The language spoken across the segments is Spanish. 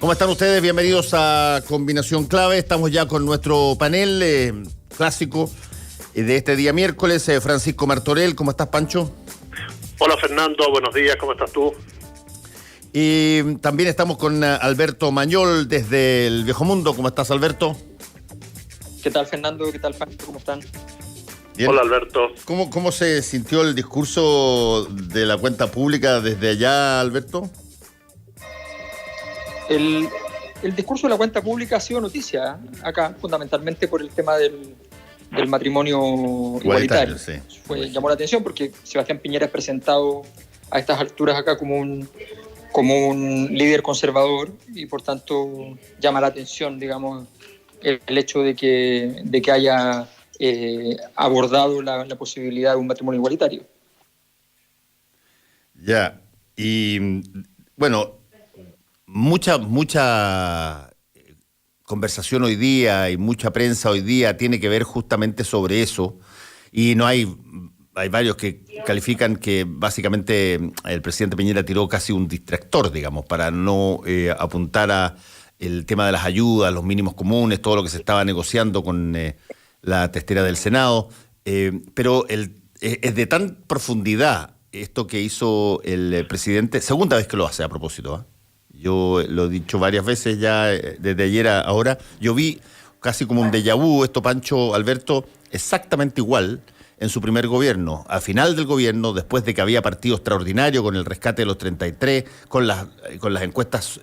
¿Cómo están ustedes? Bienvenidos a Combinación Clave. Estamos ya con nuestro panel clásico de este día miércoles. Francisco Martorell, ¿cómo estás, Pancho? Hola, Fernando, buenos días, ¿cómo estás tú? Y también estamos con Alberto Mañol desde el Viejo Mundo. ¿Cómo estás, Alberto? ¿Qué tal, Fernando? ¿Qué tal, Pancho? ¿Cómo están? Bien. Hola, Alberto. ¿Cómo se sintió el discurso de la cuenta pública desde allá, Alberto? El discurso de la cuenta pública ha sido noticia acá, fundamentalmente por el tema del matrimonio igualitario. Sí. Llamó la atención porque Sebastián Piñera es presentado a estas alturas acá como un líder conservador y por tanto llama la atención, digamos, el hecho de que haya abordado la posibilidad de un matrimonio igualitario. Ya, y bueno, mucha conversación hoy día y mucha prensa hoy día tiene que ver justamente sobre eso, y hay varios que califican que básicamente el presidente Piñera tiró casi un distractor, digamos, para no apuntar a el tema de las ayudas, los mínimos comunes, todo lo que se estaba negociando con la testera del Senado, pero es de tan profundidad esto que hizo el presidente, segunda vez que lo hace a propósito, ¿eh? Yo lo he dicho varias veces ya, desde ayer a ahora. Yo vi casi como un déjà vu esto, Pancho, Alberto, exactamente igual en su primer gobierno. Al final del gobierno, después de que había partido extraordinario con el rescate de los 33, con las encuestas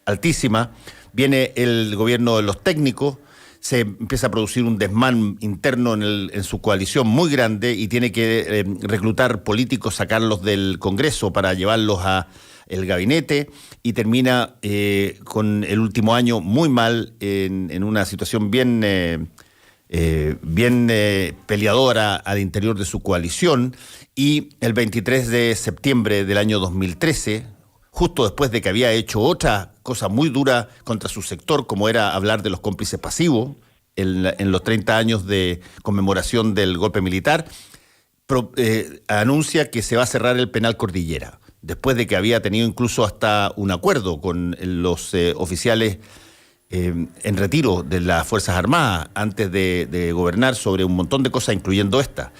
altísimas, viene el gobierno de los técnicos, se empieza a producir un desmán interno en su coalición muy grande y tiene que reclutar políticos, sacarlos del Congreso para llevarlos a el gabinete, y termina con el último año muy mal, en una situación bien peleadora al interior de su coalición, y el 23 de septiembre del año 2013, justo después de que había hecho otra cosa muy dura contra su sector, como era hablar de los cómplices pasivos en los 30 años de conmemoración del golpe militar, anuncia que se va a cerrar el penal Cordillera, después de que había tenido incluso hasta un acuerdo con los oficiales en retiro de las Fuerzas Armadas antes de gobernar sobre un montón de cosas, incluyendo esta.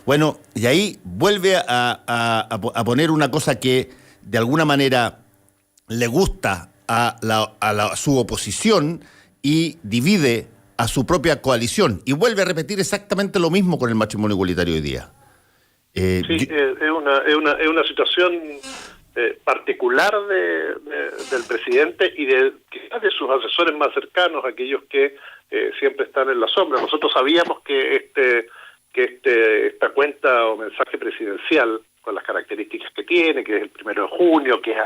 Bueno, y ahí vuelve a poner una cosa que de alguna manera le gusta a su oposición y divide a su propia coalición, y vuelve a repetir exactamente lo mismo con el matrimonio igualitario hoy día. Es una situación particular del presidente y quizás de sus asesores más cercanos, aquellos que siempre están en la sombra. Nosotros sabíamos que esta cuenta o mensaje presidencial, con las características que tiene, que es el 1 de junio, que es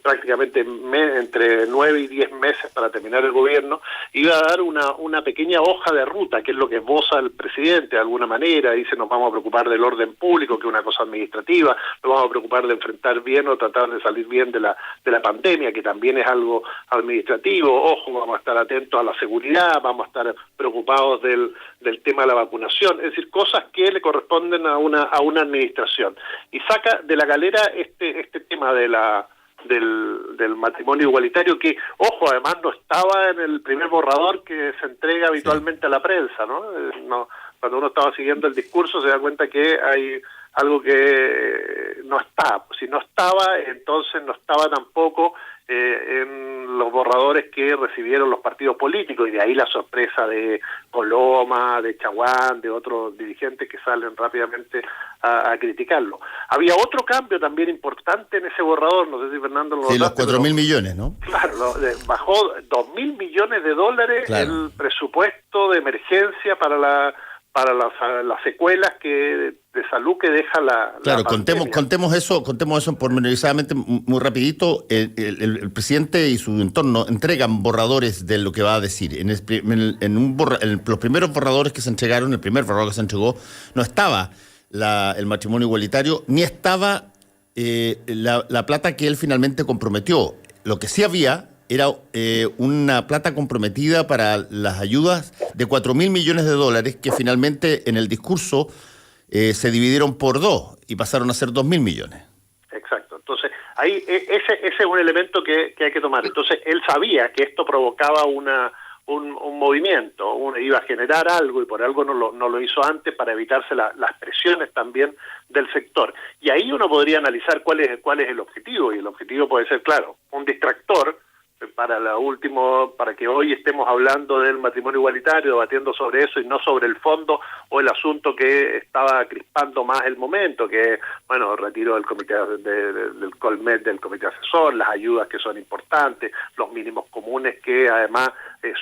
prácticamente entre 9 y 10 meses para terminar el gobierno, iba a dar una pequeña hoja de ruta, que es lo que esboza el presidente de alguna manera. Dice: nos vamos a preocupar del orden público, que es una cosa administrativa, nos vamos a preocupar de enfrentar bien o tratar de salir bien de la pandemia, que también es algo administrativo. Ojo, vamos a estar atentos a la seguridad, vamos a estar preocupados del tema de la vacunación, es decir, cosas que le corresponden a una administración. Y saca de la galera este tema del matrimonio igualitario, que, ojo, además no estaba en el primer borrador que se entrega habitualmente a la prensa, ¿no? Cuando uno estaba siguiendo el discurso se da cuenta que hay algo que no está. Si no estaba, entonces no estaba tampoco en los borradores que recibieron los partidos políticos, y de ahí la sorpresa de Coloma, de Chaguán, de otros dirigentes que salen rápidamente a criticarlo. Había otro cambio también importante en ese borrador, no sé si Fernando lo notaste. Sí, los 4.000 millones, ¿no? Claro, bajó $2.000 millones claro, el presupuesto de emergencia para las secuelas de salud que deja la contemos eso pormenorizadamente muy rapidito. El presidente y su entorno entregan borradores de lo que va a decir. Los primeros borradores que se entregaron, el primer borrador que se entregó, no estaba el matrimonio igualitario, ni estaba la plata que él finalmente comprometió. Lo que sí había era una plata comprometida para las ayudas de $4.000 millones, que finalmente en el discurso se dividieron por 2 y pasaron a ser $2.000 millones. Exacto. Entonces, ahí ese es un elemento que hay que tomar. Entonces, él sabía que esto provocaba un movimiento, iba a generar algo y por algo no lo hizo antes para evitarse las presiones también del sector. Y ahí uno podría analizar cuál es el objetivo, y el objetivo puede ser, claro, un distractor para que hoy estemos hablando del matrimonio igualitario, debatiendo sobre eso y no sobre el fondo o el asunto que estaba crispando más el momento, que bueno, retiro del comité del Colmet, del comité asesor, las ayudas que son importantes, los mínimos comunes que además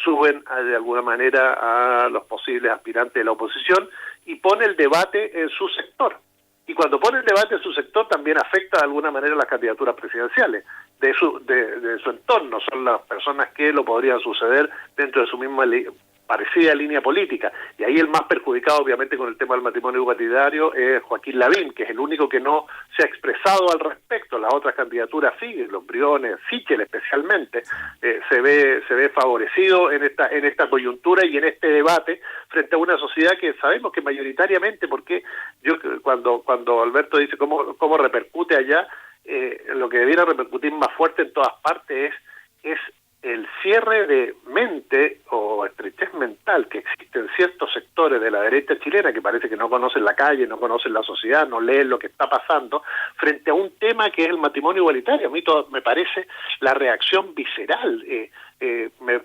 suben de alguna manera a los posibles aspirantes de la oposición, y pone el debate en su sector. Y cuando pone el debate en su sector también afecta de alguna manera las candidaturas presidenciales de su entorno. Son las personas que lo podrían suceder dentro de su misma parecida línea política. Y ahí el más perjudicado, obviamente, con el tema del matrimonio igualitario es Joaquín Lavín, que es el único que no se ha expresado al respecto. Las otras candidaturas siguen, los Briones, Sichel especialmente, se ve favorecido en esta coyuntura y en este debate frente a una sociedad que sabemos que mayoritariamente, porque yo cuando Alberto dice cómo repercute allá, lo que debiera repercutir más fuerte en todas partes es el cierre de mente o estrechez mental que existe en ciertos sectores de la derecha chilena, que parece que no conocen la calle, no conocen la sociedad, no leen lo que está pasando, frente a un tema que es el matrimonio igualitario. A mí me parece la reacción visceral.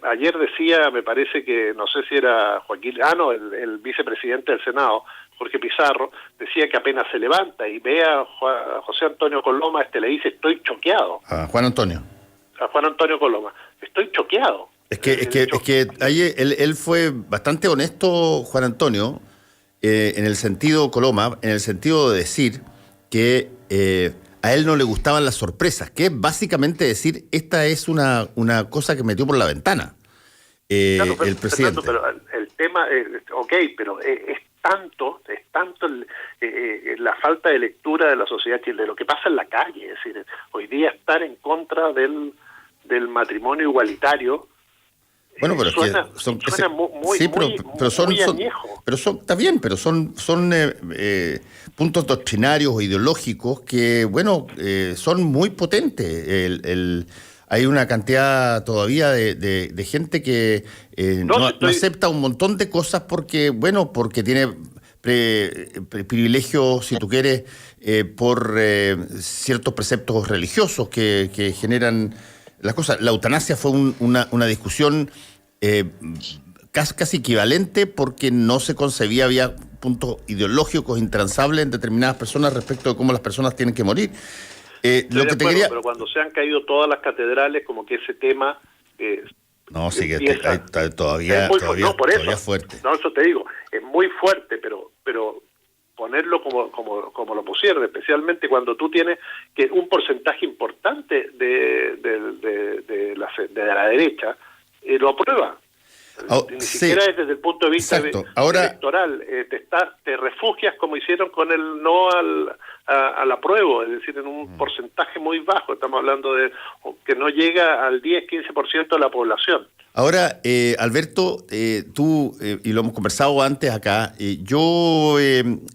Ayer decía, me parece que, no sé si era Joaquín, el vicepresidente del Senado, Jorge Pizarro, decía que apenas se levanta y ve a José Antonio Coloma, le dice, estoy choqueado. A Juan Antonio Coloma, estoy choqueado. Es que ahí él fue bastante honesto, Juan Antonio, en el sentido, Coloma, en el sentido de decir que a él no le gustaban las sorpresas, que es básicamente decir, esta es una cosa que metió por la ventana Claro, el presidente. Pero el tema, pero es tanto la falta de lectura de la sociedad chilena, de lo que pasa en la calle. Es decir, hoy día estar en contra del matrimonio igualitario, bueno, pero suena muy añejo. Está bien, pero son puntos doctrinarios o ideológicos que, bueno, son muy potentes. Hay una cantidad todavía de gente que no acepta un montón de cosas porque tiene privilegios, si tú quieres, por ciertos preceptos religiosos que generan las cosas. La eutanasia fue una discusión casi equivalente porque no se concebía, había puntos ideológicos intransables en determinadas personas respecto de cómo las personas tienen que morir. Pero cuando se han caído todas las catedrales, como que ese tema... está todavía fuerte. No, eso te digo, es muy fuerte, pero ponerlo como lo pusieron, especialmente cuando tú tienes que un porcentaje importante de la derecha lo aprueba. Ni siquiera desde el punto de vista electoral. Te refugias como hicieron con el no al apruebo, es decir, en un porcentaje muy bajo. Estamos hablando de que no llega al 10-15% de la población. Ahora, Alberto, tú, y lo hemos conversado antes acá, yo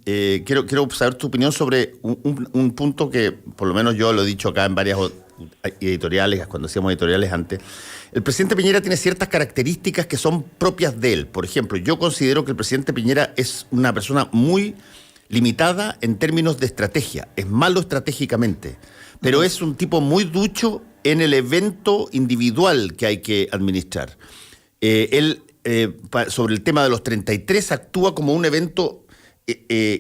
quiero saber tu opinión sobre un punto que, por lo menos yo lo he dicho acá en varias editoriales, cuando hacíamos editoriales antes. El presidente Piñera tiene ciertas características que son propias de él. Por ejemplo, yo considero que el presidente Piñera es una persona muy limitada en términos de estrategia. Es malo estratégicamente, pero es un tipo muy ducho en el evento individual que hay que administrar. Él, sobre el tema de los 33, actúa como un evento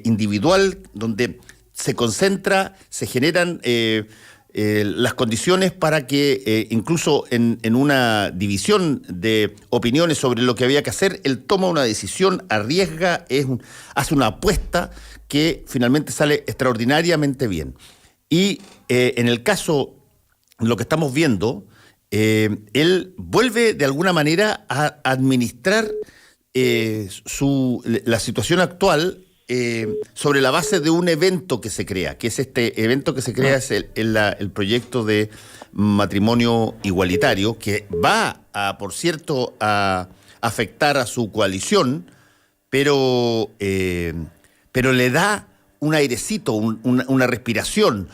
individual donde se concentra, se generan las condiciones para que incluso en una división de opiniones sobre lo que había que hacer, él toma una decisión, arriesga, hace una apuesta que finalmente sale extraordinariamente bien. Y en el caso, lo que estamos viendo, él vuelve de alguna manera a administrar la situación actual sobre la base de un evento que se crea, que es este evento que se crea, es el proyecto de matrimonio igualitario, que va por cierto, a afectar a su coalición, pero le da un airecito, una respiración,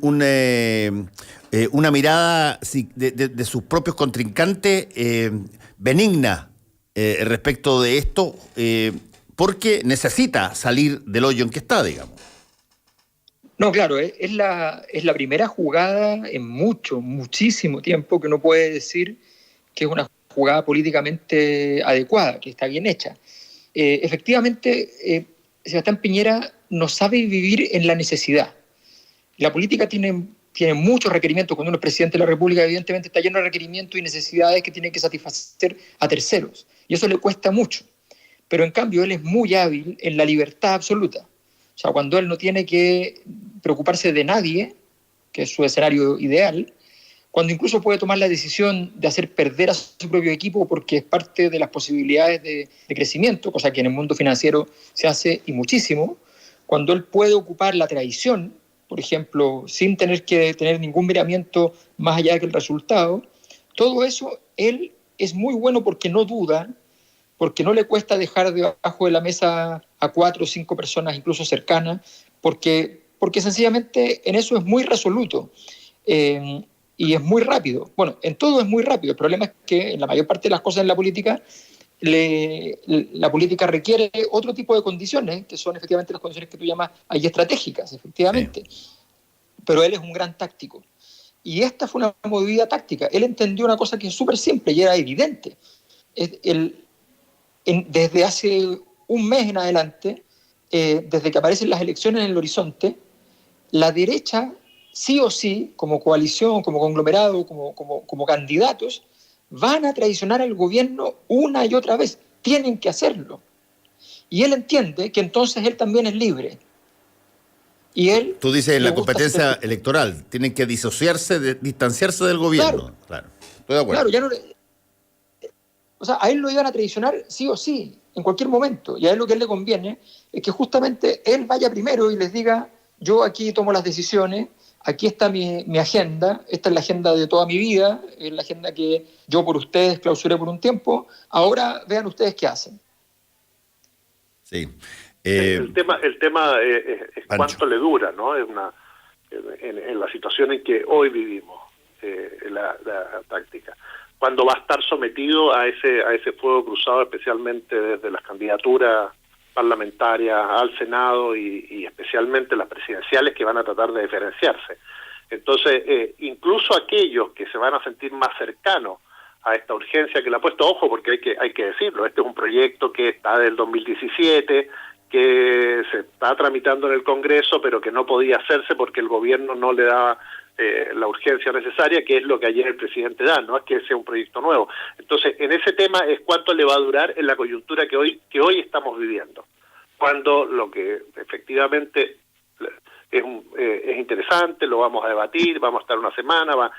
una mirada de sus propios contrincantes benigna respecto de esto, porque necesita salir del hoyo en que está, digamos. No, claro, es la primera jugada en muchísimo tiempo que uno puede decir que es una jugada políticamente adecuada, que está bien hecha. Efectivamente, Sebastián Piñera no sabe vivir en la necesidad. La política tiene muchos requerimientos. Cuando uno es presidente de la República, evidentemente está lleno de requerimientos y necesidades que tiene que satisfacer a terceros. Y eso le cuesta mucho. Pero en cambio, él es muy hábil en la libertad absoluta. O sea, cuando él no tiene que preocuparse de nadie, que es su escenario ideal, cuando incluso puede tomar la decisión de hacer perder a su propio equipo porque es parte de las posibilidades de crecimiento, cosa que en el mundo financiero se hace y muchísimo, cuando él puede ocupar la traición, por ejemplo, sin tener que tener ningún miramiento más allá que el resultado, todo eso él es muy bueno porque no duda, porque no le cuesta dejar debajo de la mesa a 4 o 5 personas, incluso cercanas, porque sencillamente en eso es muy resoluto y es muy rápido. Bueno, en todo es muy rápido. El problema es que en la mayor parte de las cosas en la política, la política requiere otro tipo de condiciones, que son efectivamente las condiciones que tú llamas ahí estratégicas, efectivamente. Sí. Pero él es un gran táctico. Y esta fue una movida táctica. Él entendió una cosa que es súper simple y era evidente. Desde hace un mes en adelante, desde que aparecen las elecciones en el horizonte, la derecha, sí o sí, como coalición, como conglomerado, como candidatos, van a traicionar al gobierno una y otra vez. Tienen que hacerlo. Y él entiende que entonces él también es libre. Y él... Tú dices en la competencia electoral, tienen que distanciarse del gobierno. Claro. Estoy de acuerdo. Claro, ya no... O sea, a él lo iban a traicionar sí o sí, en cualquier momento. Y a él lo que a él le conviene es que justamente él vaya primero y les diga, yo aquí tomo las decisiones, aquí está mi agenda, esta es la agenda de toda mi vida, es la agenda que yo por ustedes clausuré por un tiempo, ahora vean ustedes qué hacen. Sí. El tema es cuánto le dura, ¿no? Es en la situación en que hoy vivimos, la táctica. Cuando va a estar sometido a ese fuego cruzado, especialmente desde las candidaturas parlamentarias al Senado y especialmente las presidenciales, que van a tratar de diferenciarse. Entonces, incluso aquellos que se van a sentir más cercanos a esta urgencia que le ha puesto, ojo, porque hay que decirlo, este es un proyecto que está del 2017, que se está tramitando en el Congreso, pero que no podía hacerse porque el gobierno no le daba la urgencia necesaria, que es lo que ayer el presidente da, no es que sea un proyecto nuevo. Entonces, en ese tema es cuánto le va a durar en la coyuntura que hoy estamos viviendo, cuando lo que efectivamente es interesante, lo vamos a debatir, vamos a estar una semana, va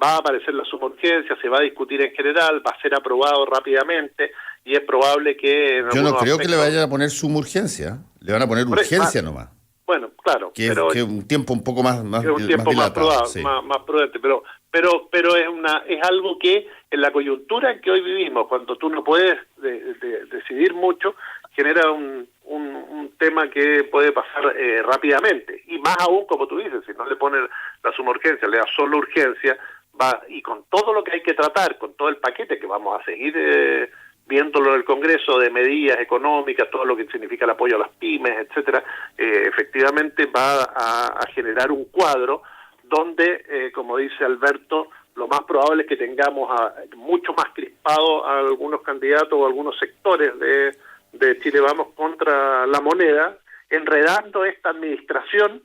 a aparecer la suma urgencia, se va a discutir en general, va a ser aprobado rápidamente y es probable que... Yo no creo que le vayan a poner suma urgencia, le van a poner urgencia nomás. Bueno, claro, que es un tiempo un poco más prudente, pero es algo que en la coyuntura en que hoy vivimos, cuando tú no puedes decidir mucho, genera un tema que puede pasar rápidamente, y más aún, como tú dices, si no le pones la suma urgencia, le das solo urgencia, y con todo lo que hay que tratar, con todo el paquete que vamos a seguir viéndolo en el Congreso, de medidas económicas, todo lo que significa el apoyo a las pymes, etcétera, efectivamente va a generar un cuadro donde, como dice Alberto, lo más probable es que tengamos mucho más crispado a algunos candidatos o algunos sectores de Chile Vamos contra la moneda, enredando esta administración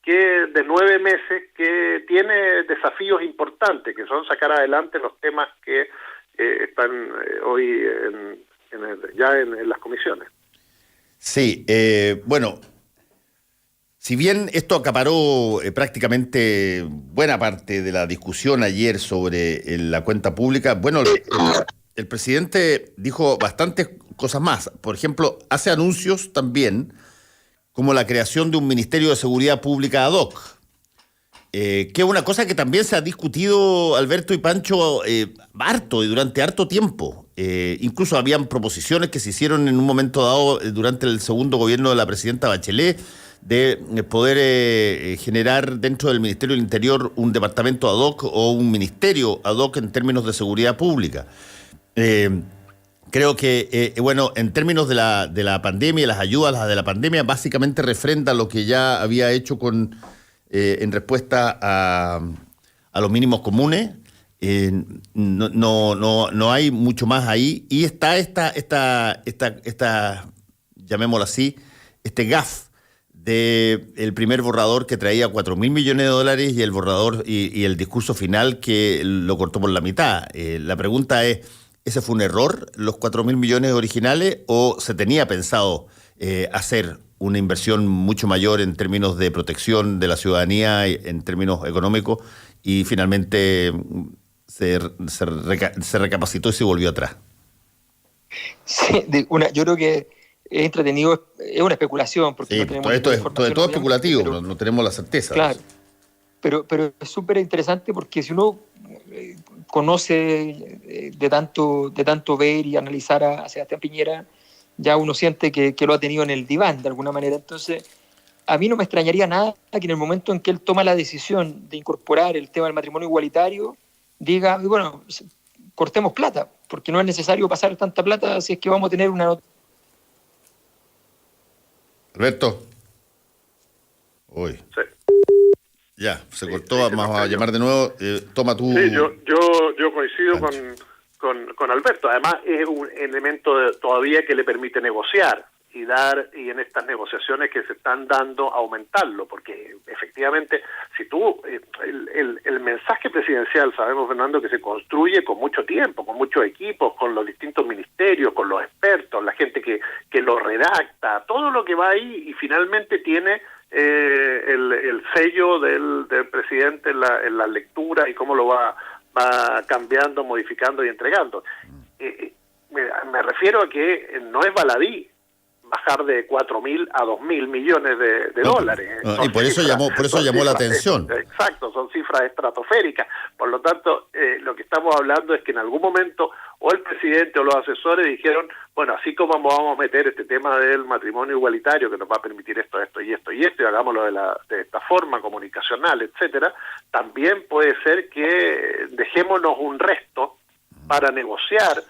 que de 9 meses, que tiene desafíos importantes, que son sacar adelante los temas que están hoy ya en las comisiones. Sí, bueno, si bien esto acaparó prácticamente buena parte de la discusión ayer sobre la cuenta pública, bueno, el presidente dijo bastantes cosas más. Por ejemplo, hace anuncios también como la creación de un Ministerio de Seguridad Pública ad hoc, que es una cosa que también se ha discutido, Alberto y Pancho, harto y durante harto tiempo. Incluso habían proposiciones que se hicieron en un momento dado durante el segundo gobierno de la presidenta Bachelet de poder generar dentro del Ministerio del Interior un departamento ad hoc o un ministerio ad hoc en términos de seguridad pública. Creo que, bueno, en términos de la pandemia, las ayudas de la pandemia, básicamente refrenda lo que ya había hecho en respuesta a los mínimos comunes. No hay mucho más ahí. Y está esta llamémoslo así, este gaf del primer borrador que traía 4.000 millones de dólares y el borrador y el discurso final que lo cortó por la mitad. La pregunta es, ¿ese fue un error, los 4.000 millones originales, o se tenía pensado hacer una inversión mucho mayor en términos de protección de la ciudadanía, en términos económicos, y finalmente se recapacitó y se volvió atrás? Sí, yo creo que es entretenido, es una especulación. Porque sí, no tenemos todo es especulativo, pero no tenemos la certeza. Claro, pero es súper interesante porque si uno conoce de tanto ver y analizar a Sebastián Piñera, ya uno siente que lo ha tenido en el diván de alguna manera. Entonces, a mí no me extrañaría nada que en el momento en que él toma la decisión de incorporar el tema del matrimonio igualitario, diga, bueno, cortemos plata, porque no es necesario pasar tanta plata si es que vamos a tener una... Alberto. Uy. Sí. Ya, se cortó, vamos a llamar de nuevo. Toma tú. Sí, yo coincido con Alberto. Además, es un elemento todavía que le permite negociar y en estas negociaciones que se están dando aumentarlo, porque efectivamente, si tú, el mensaje presidencial, sabemos, Fernando, que se construye con mucho tiempo, con muchos equipos, con los distintos ministerios, con los expertos, la gente que lo redacta, todo lo que va ahí y finalmente tiene el sello del presidente en la lectura y cómo lo va cambiando, modificando y entregando. Me refiero a que no es baladí bajar de 4.000 a 2.000 millones de dólares. Y por eso llamó la atención. Exacto, son cifras estratosféricas. Por lo tanto, lo que estamos hablando es que en algún momento o el presidente o los asesores dijeron, bueno, así como vamos a meter este tema del matrimonio igualitario que nos va a permitir esto y hagámoslo de esta forma comunicacional, etcétera, también puede ser que dejémonos un resto para negociar,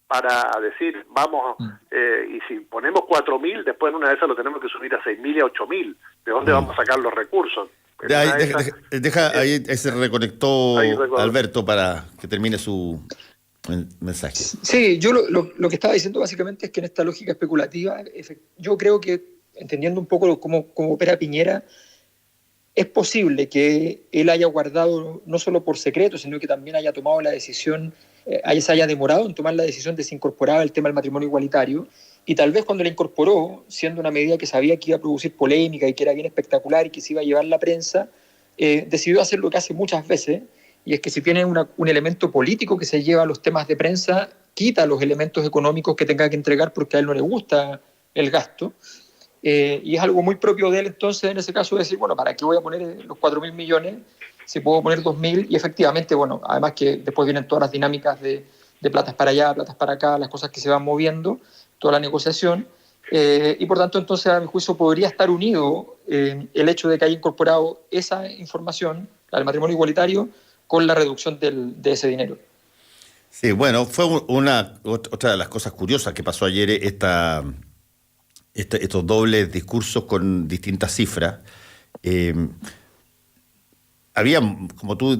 para decir, vamos, y si ponemos 4.000, después en una de esas lo tenemos que subir a 6.000 y a 8.000. ¿De dónde vamos a sacar los recursos? Ahí se reconectó Alberto para que termine su mensaje. Sí, yo lo que estaba diciendo básicamente es que en esta lógica especulativa, yo creo que, entendiendo un poco cómo opera Piñera, es posible que él haya guardado, no solo por secreto, sino que también haya tomado la decisión, se haya demorado en tomar la decisión de si incorporaba el tema del matrimonio igualitario, y tal vez cuando la incorporó, siendo una medida que sabía que iba a producir polémica y que era bien espectacular y que se iba a llevar la prensa, decidió hacer lo que hace muchas veces, y es que si tiene un elemento político que se lleva a los temas de prensa, quita los elementos económicos que tenga que entregar porque a él no le gusta el gasto. Y es algo muy propio de él, entonces, en ese caso, decir, bueno, ¿para qué voy a poner los 4.000 millones si puedo poner 2.000? Y efectivamente, bueno, además que después vienen todas las dinámicas de platas para allá, platas para acá, las cosas que se van moviendo, toda la negociación, y por tanto, entonces, a mi juicio, podría estar unido el hecho de que haya incorporado esa información, la del matrimonio igualitario, con la reducción de ese dinero. Sí, bueno, fue otra de las cosas curiosas que pasó ayer, estos dobles discursos con distintas cifras. Había, como tú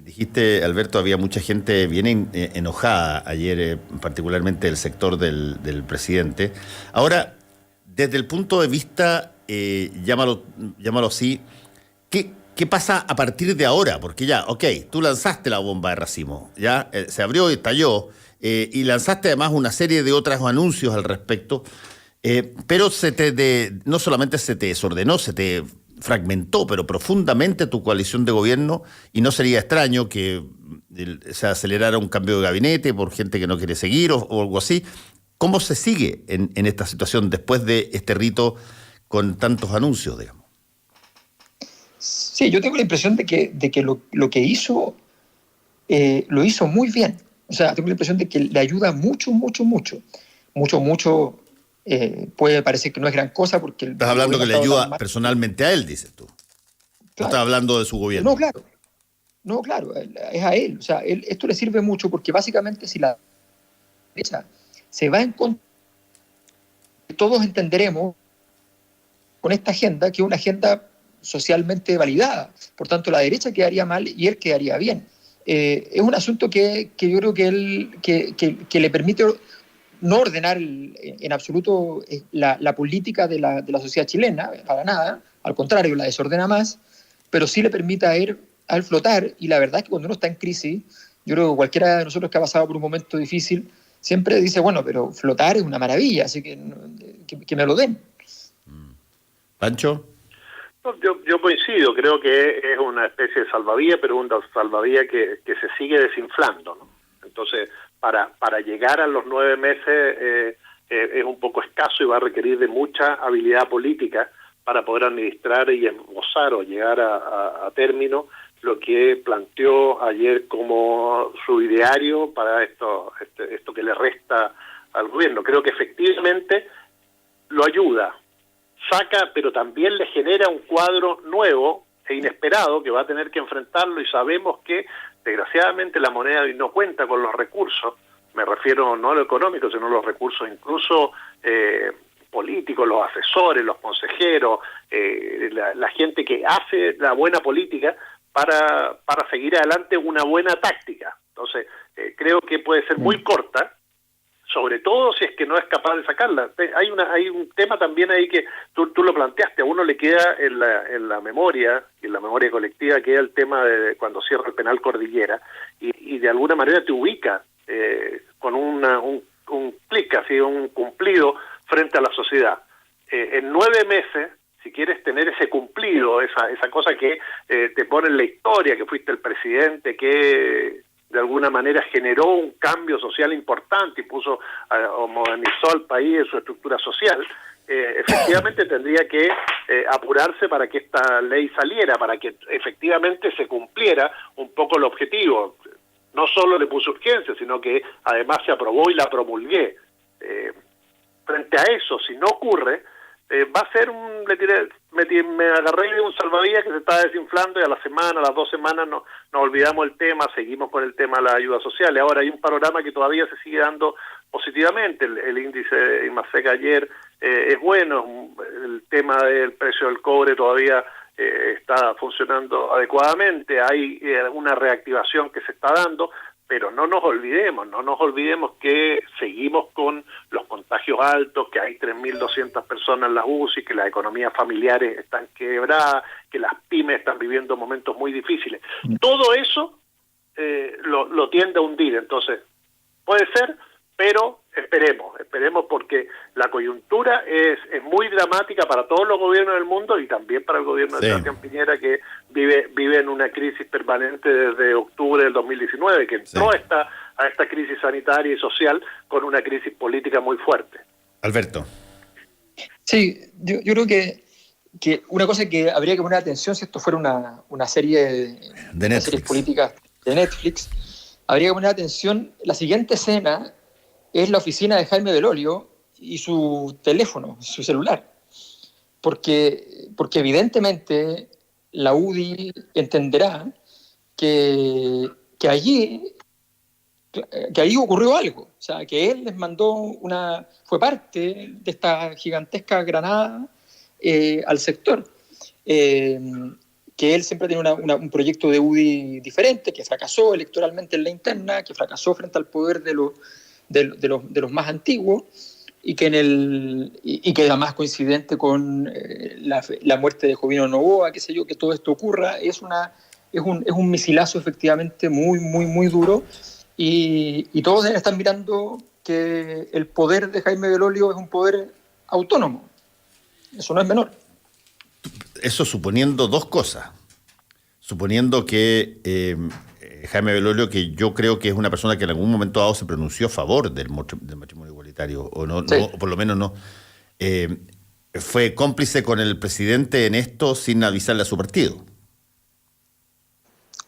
dijiste, Alberto, había mucha gente bien enojada ayer, particularmente el sector del presidente. Ahora, desde el punto de vista, llámalo así, ¿qué pasa a partir de ahora? Porque ya, tú lanzaste la bomba de racimo, ya se abrió y estalló, y lanzaste además una serie de otros anuncios al respecto. Pero no solamente se te desordenó, se te fragmentó, pero profundamente tu coalición de gobierno, y no sería extraño que se acelerara un cambio de gabinete por gente que no quiere seguir o algo así. ¿Cómo se sigue en esta situación después de este rito con tantos anuncios, digamos? Sí, yo tengo la impresión de que lo que hizo, lo hizo muy bien. O sea, tengo la impresión de que le ayuda mucho puede parecer que no es gran cosa porque... Estás hablando que le ayuda personalmente a él, dices tú. Claro. No estás hablando de su gobierno. No, claro. No, claro, es a él. O sea, esto le sirve mucho porque básicamente si la derecha se va en contra, todos entenderemos con esta agenda que es una agenda socialmente validada. Por tanto, la derecha quedaría mal y él quedaría bien. Es un asunto que yo creo que le permite no ordenar en absoluto la política de la sociedad chilena, para nada, al contrario, la desordena más, pero sí le permite a él flotar, y la verdad es que cuando uno está en crisis, yo creo que cualquiera de nosotros que ha pasado por un momento difícil, siempre dice, bueno, pero flotar es una maravilla, así que me lo den. ¿Pancho? Yo coincido, creo que es una especie de salvavidas, pero una salvavidas que se sigue desinflando, ¿no? Entonces, para llegar a los 9 meses es un poco escaso y va a requerir de mucha habilidad política para poder administrar y esbozar o llegar a término lo que planteó ayer como su ideario para esto que le resta al gobierno. Creo que efectivamente lo ayuda, saca, pero también le genera un cuadro nuevo e inesperado que va a tener que enfrentarlo, y sabemos que desgraciadamente la moneda no cuenta con los recursos, me refiero no a lo económico, sino a los recursos incluso políticos, los asesores, los consejeros, la gente que hace la buena política para seguir adelante una buena táctica. Entonces, creo que puede ser muy corta, sobre todo si es que no es capaz de sacarla. Hay un tema también ahí que tú lo planteaste, a uno le queda en la memoria, y en la memoria colectiva, queda el tema de cuando cierra el penal Cordillera, y de alguna manera te ubica con un clic, así, un cumplido frente a la sociedad. En 9 meses, si quieres tener ese cumplido, esa cosa que te pone en la historia, que fuiste el presidente, que de alguna manera generó un cambio social importante y puso o modernizó al país en su estructura social, efectivamente tendría que apurarse para que esta ley saliera, para que efectivamente se cumpliera un poco el objetivo. No solo le puso urgencia, sino que además se aprobó y la promulgué. Frente a eso, si no ocurre, va a ser me agarré de un salvavidas que se está desinflando, y a la semana, a las 2 semanas nos olvidamos el tema, seguimos con el tema de la ayuda social. Ahora hay un panorama que todavía se sigue dando positivamente. El índice de IMASEC ayer es bueno, el tema del precio del cobre todavía está funcionando adecuadamente, hay una reactivación que se está dando, pero no nos olvidemos que seguimos con los contagios altos, que hay 3.200 personas en las UCI, que las economías familiares están quebradas, que las pymes están viviendo momentos muy difíciles. Todo eso lo tiende a hundir. Entonces, puede ser, pero esperemos, porque la coyuntura es muy dramática para todos los gobiernos del mundo y también para el gobierno de Sebastián Piñera, que vive en una crisis permanente desde octubre del 2019, que no está a esta crisis sanitaria y social con una crisis política muy fuerte. Alberto. Sí, yo creo que una cosa que habría que poner atención si esto fuera una serie de Netflix, series políticas de Netflix, habría que poner atención, la siguiente escena es la oficina de Jaime Belolio y su teléfono, su celular. Porque evidentemente la UDI entenderá que allí ocurrió algo. O sea, que él les mandó fue parte de esta gigantesca granada al sector. Que él siempre tiene un proyecto de UDI diferente, que fracasó electoralmente en la interna, que fracasó frente al poder de los más antiguos, y que además coincidente con la muerte de Jovino Novoa, qué sé yo, que todo esto ocurra, es un misilazo efectivamente muy, muy, muy duro, y todos deben estar mirando que el poder de Jaime Belolio es un poder autónomo. Eso no es menor. Eso suponiendo dos cosas. Suponiendo que Jaime Belolio, que yo creo que es una persona que en algún momento dado se pronunció a favor del matrimonio igualitario, o no, sí, o por lo menos no, fue cómplice con el presidente en esto sin avisarle a su partido.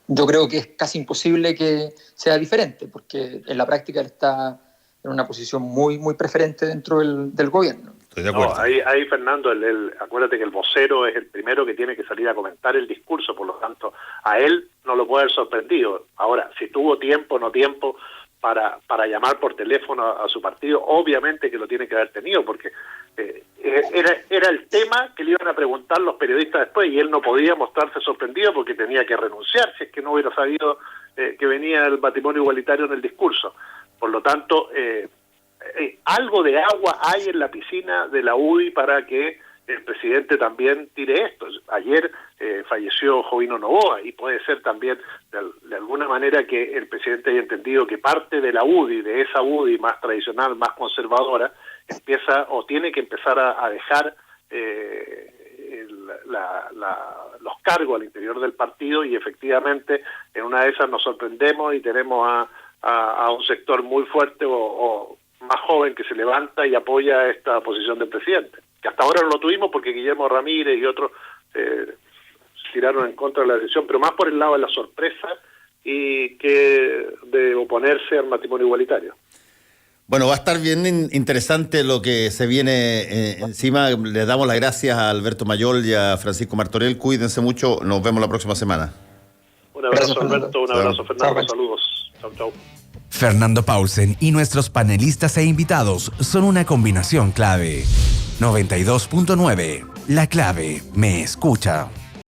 Yo creo que es casi imposible que sea diferente, porque en la práctica él está en una posición muy, muy preferente dentro del gobierno. Estoy de acuerdo. No, ahí Fernando, acuérdate que el vocero es el primero que tiene que salir a comentar el discurso, por lo tanto, a él no lo puede haber sorprendido. Ahora, si tuvo tiempo o no tiempo para llamar por teléfono a su partido, obviamente que lo tiene que haber tenido, porque era el tema que le iban a preguntar los periodistas después, y él no podía mostrarse sorprendido porque tenía que renunciar si es que no hubiera sabido que venía el matrimonio igualitario en el discurso. Por lo tanto, algo de agua hay en la piscina de la UDI para que el presidente también tire esto. Ayer falleció Jovino Novoa, y puede ser también de alguna manera que el presidente haya entendido que parte de la UDI, de esa UDI más tradicional, más conservadora, empieza o tiene que empezar a dejar los cargos al interior del partido, y efectivamente en una de esas nos sorprendemos y tenemos a un sector muy fuerte o más joven que se levanta y apoya esta posición del presidente, que hasta ahora no lo tuvimos porque Guillermo Ramírez y otros tiraron en contra de la decisión, pero más por el lado de la sorpresa y que de oponerse al matrimonio igualitario. Bueno, va a estar bien interesante lo que se viene encima. Les damos las gracias a Alberto Mayol y a Francisco Martorell. Cuídense mucho, nos vemos la próxima semana. Un abrazo, Alberto, un abrazo, Fernando, saludos. Chau, chau. Fernando Paulsen y nuestros panelistas e invitados son una combinación clave. 92.9, La Clave me escucha.